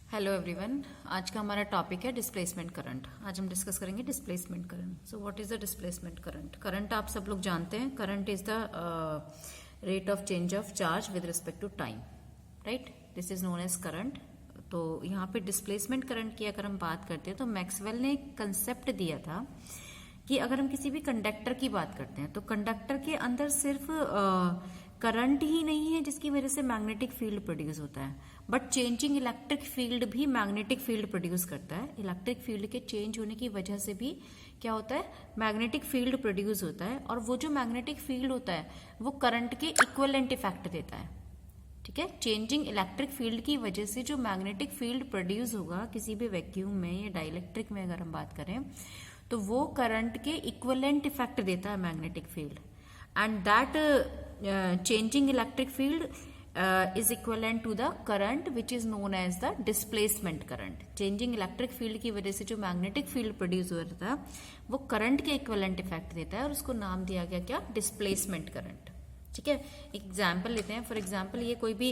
Hello everyone. आज का हमारा टॉपिक है डिस्प्लेसमेंट करंट। आज हम डिस्कस करेंगे displacement current. So what is the displacement current? Current आप सब लोग जानते हैं, current is the rate of change of charge with respect to time, right? This is known as current. तो यहाँ पे डिस्प्लेसमेंट करंट की अगर हम बात करते हैं तो मैक्सवेल ने एक कंसेप्ट दिया था कि अगर हम किसी भी कंडक्टर की बात करते हैं तो कंडक्टर के अंदर सिर्फ करंट ही नहीं है जिसकी वजह से मैग्नेटिक फील्ड प्रोड्यूस होता है, बट चेंजिंग इलेक्ट्रिक फील्ड भी मैग्नेटिक फील्ड प्रोड्यूस करता है। इलेक्ट्रिक फील्ड के चेंज होने की वजह से भी क्या होता है, मैग्नेटिक फील्ड प्रोड्यूस होता है, और वो जो मैग्नेटिक फील्ड होता है वो करंट के इक्विवेलेंट इफेक्ट देता है। ठीक है, चेंजिंग इलेक्ट्रिक फील्ड की वजह से जो मैग्नेटिक फील्ड प्रोड्यूस होगा किसी भी वैक्यूम में या डाइलेक्ट्रिक में अगर हम बात करें तो वो करंट के इक्विवेलेंट इफेक्ट देता है magnetic field, and that changing electric field is equivalent to the current which is known as the displacement current. Changing electric field की वजह से जो मैग्नेटिक फील्ड प्रोड्यूस हो रहा था वो करंट के इक्विवेलेंट इफेक्ट देता है और उसको नाम दिया गया क्या, डिस्प्लेसमेंट करंट। ठीक है, एग्जाम्पल लेते हैं। फॉर एग्जाम्पल ये कोई भी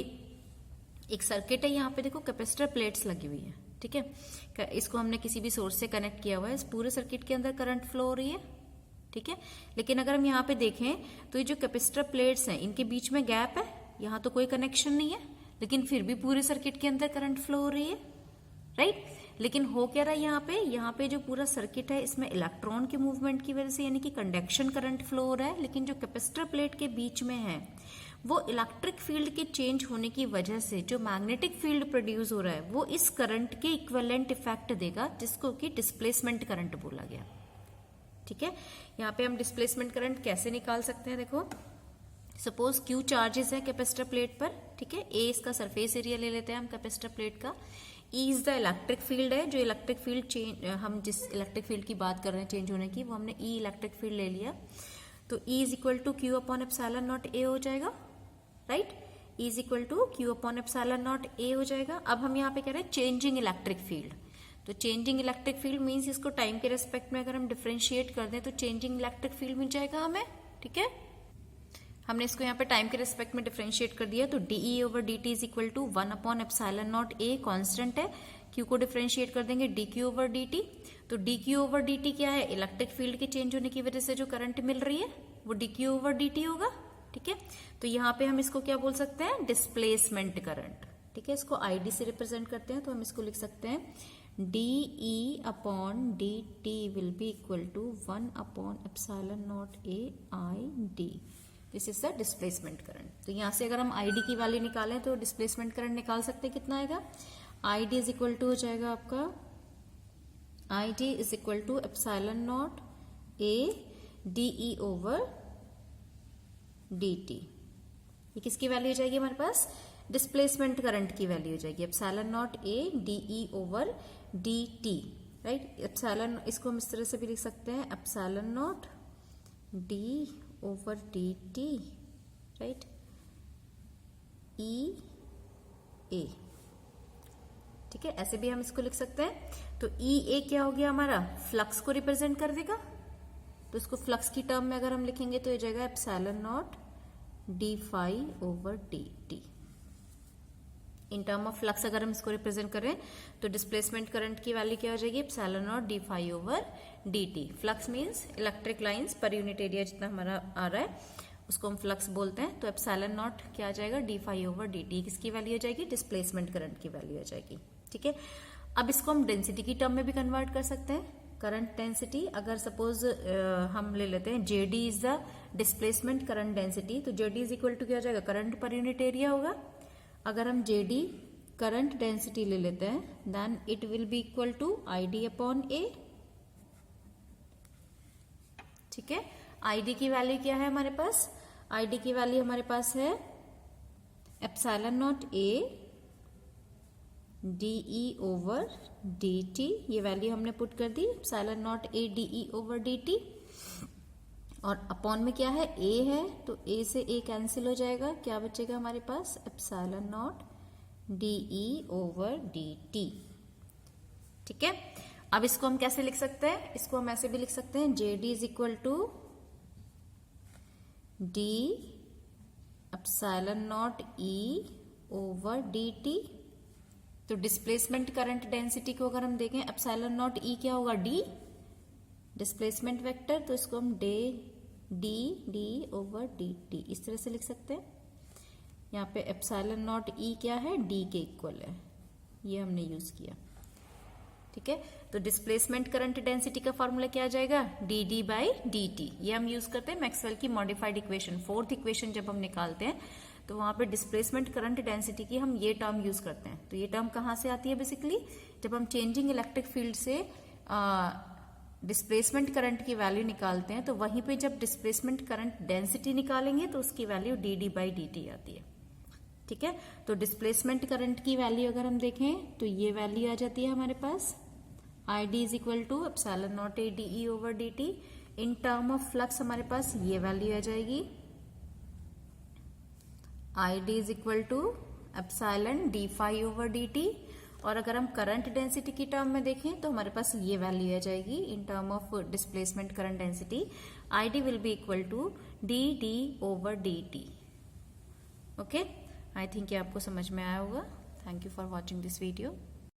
एक सर्किट है, यहाँ पे देखो कैपेसिटर प्लेट्स लगी हुई है। ठीक है, इसको हमने किसी भी सोर्स से कनेक्ट किया हुआ है, इस पूरे सर्किट के अंदर करंट फ्लो हो रही है। ठीक है, लेकिन अगर हम यहाँ पे देखें तो ये जो कैपेसिटर प्लेट्स हैं इनके बीच में गैप है, यहाँ तो कोई कनेक्शन नहीं है, लेकिन फिर भी पूरे सर्किट के अंदर करंट फ्लो हो रही है, राइट? लेकिन हो क्या रहा है यहाँ पे जो पूरा सर्किट है इसमें इलेक्ट्रॉन के मूवमेंट की वजह से यानी कि कंडक्शन करंट फ्लो हो रहा है, लेकिन जो कैपेसिटर प्लेट के बीच में है वो इलेक्ट्रिक फील्ड के चेंज होने की वजह से जो मैग्नेटिक फील्ड प्रोड्यूस हो रहा है वो इस करंट के इक्विवेलेंट इफेक्ट देगा, जिसको कि डिस्प्लेसमेंट करंट बोला गया। ठीक है, यहाँ पे हम डिस्प्लेसमेंट करंट कैसे निकाल सकते हैं? देखो, सपोज Q चार्जेस है कैपेसिटर प्लेट पर। ठीक है, A इसका सरफेस एरिया ले लेते हैं हम कैपेसिटर प्लेट का। E is the electric field है, जो इलेक्ट्रिक फील्ड चेंज, हम जिस इलेक्ट्रिक फील्ड की बात कर रहे हैं चेंज होने की, वो हमने E इलेक्ट्रिक फील्ड ले लिया। तो E is equal to Q upon epsilon naught A हो जाएगा, right? E is equal to Q upon epsilon naught A हो जाएगा। अब हम यहाँ पे कह रहे हैं चेंजिंग इलेक्ट्रिक फील्ड, तो चेंजिंग इलेक्ट्रिक फील्ड मीन्स इसको टाइम के रेस्पेक्ट में अगर हम डिफरेंशिएट कर दें तो चेंजिंग इलेक्ट्रिक फील्ड मिल जाएगा हमें। ठीक है, हमने इसको यहाँ पे टाइम के रेस्पेक्ट में डिफरेंशिएट कर दिया, तो d E over D t is equal to 1 upon epsilon naught A, constant है। क्यू को डिफरेंशिएट कर देंगे d q over D t, तो d q over D t क्या है, इलेक्ट्रिक फील्ड के चेंज होने की वजह से जो करंट मिल रही है वो D q over D T होगा। ठीक है, तो यहाँ पे हम इसको क्या बोल सकते हैं, डिस्प्लेसमेंट करंट। ठीक है, इसको आई डी से रिप्रेजेंट करते हैं, तो हम इसको लिख सकते हैं D E upon D T will be equal to 1 upon epsilon naught A I D. This is the displacement current. तो यहां से अगर हम आई डी की वैल्यू निकालें तो डिस्प्लेसमेंट करंट निकाल सकते हैं, कितना आएगा, I d is equal to हो जाएगा आपका, I d is equal to epsilon naught A d E over D t. ये किसकी वैल्यू हो जाएगी हमारे पास, डिस्प्लेसमेंट करंट की वैल्यू हो जाएगी, epsilon naught A d E over D t, right? Epsilon, इसको हम इस तरह से भी लिख सकते हैं, epsilon naught d over D t, right, E A. ठीक है, ऐसे भी हम इसको लिख सकते हैं। तो ई ए क्या हो गया हमारा, फ्लक्स को रिप्रेजेंट कर देगा, तो इसको फ्लक्स की टर्म में अगर हम लिखेंगे तो ये जाएगा epsilon naught D phi over D T. In term of flux अगर हम इसको रिप्रेजेंट करें तो डिस्प्लेसमेंट करंट की वैल्यू क्या हो जाएगी, epsilon naught D phi over D T. Flux means electric lines per unit area जितना हमारा आ रहा है उसको हम फ्लक्स बोलते हैं। तो एप्सिलॉन नॉट क्या आ जाएगा, D phi over D T, किसकी वैल्यू हो जाएगी, डिस्प्लेसमेंट करंट की वैल्यू हो जाएगी। ठीक है, अब इसको हम डेंसिटी की टर्म में भी कन्वर्ट कर सकते हैं, करंट डेंसिटी। अगर सपोज हम ले लेते हैं J d is the displacement current density, तो J d is equal to क्या हो जाएगा, करंट पर यूनिट एरिया होगा। अगर हम जे डी करंट डेंसिटी ले लेते हैं then it will be equal to I d upon A. ठीक है, आई डी की वैल्यू क्या है हमारे पास, आई डी की वैल्यू हमारे पास है epsilon naught A d E over D t, ये वैल्यू हमने पुट कर दी, epsilon naught A d E over D t, और अपॉन में क्या है, ए है, तो ए से ए कैंसिल हो जाएगा, क्या बचेगा हमारे पास, epsilon naught d E over D t. ठीक है, अब इसको हम कैसे लिख सकते हैं, इसको हम ऐसे भी लिख सकते हैं, J d is equal to d epsilon naught E over D t, तो डिस्प्लेसमेंट करंट डेंसिटी को अगर हम देखें एप्सिलॉन नॉट ई क्या होगा डी डिस्प्लेसमेंट वेक्टर, तो इसको हम डी ओवर डी टी इस तरह से लिख सकते हैं। यहाँ पे एप्सिलॉन नॉट ई क्या है डी के इक्वल है, ये हमने यूज किया। ठीक है, तो डिस्प्लेसमेंट करंट डेंसिटी का फॉर्मूला क्या आ जाएगा D D by D t. ये हम यूज करते हैं मैक्सवेल की मॉडिफाइड इक्वेशन, फोर्थ इक्वेशन जब हम निकालते हैं तो वहां पे डिस्प्लेसमेंट करंट डेंसिटी की हम ये टर्म यूज करते हैं। तो ये टर्म कहाँ से आती है बेसिकली, जब हम चेंजिंग इलेक्ट्रिक फील्ड से डिस्प्लेसमेंट करंट की वैल्यू निकालते हैं तो वहीं पे जब डिस्प्लेसमेंट करंट डेंसिटी निकालेंगे तो उसकी value D D by D T आती है। ठीक है, तो डिस्प्लेसमेंट करंट की वैल्यू अगर हम देखें तो ये वैल्यू आ जाती है हमारे पास I d is equal to epsilon naught A d E over D T. In term of flux हमारे पास ये वैल्यू आ जाएगी I d is equal to epsilon d phi over D t. और अगर हम करंट डेंसिटी की term में देखें तो हमारे पास ये वैल्यू आ जाएगी in term of displacement current density I D will be equal to D D over D T. Okay, I think ये आपको समझ में आया होगा। Thank you for watching this video.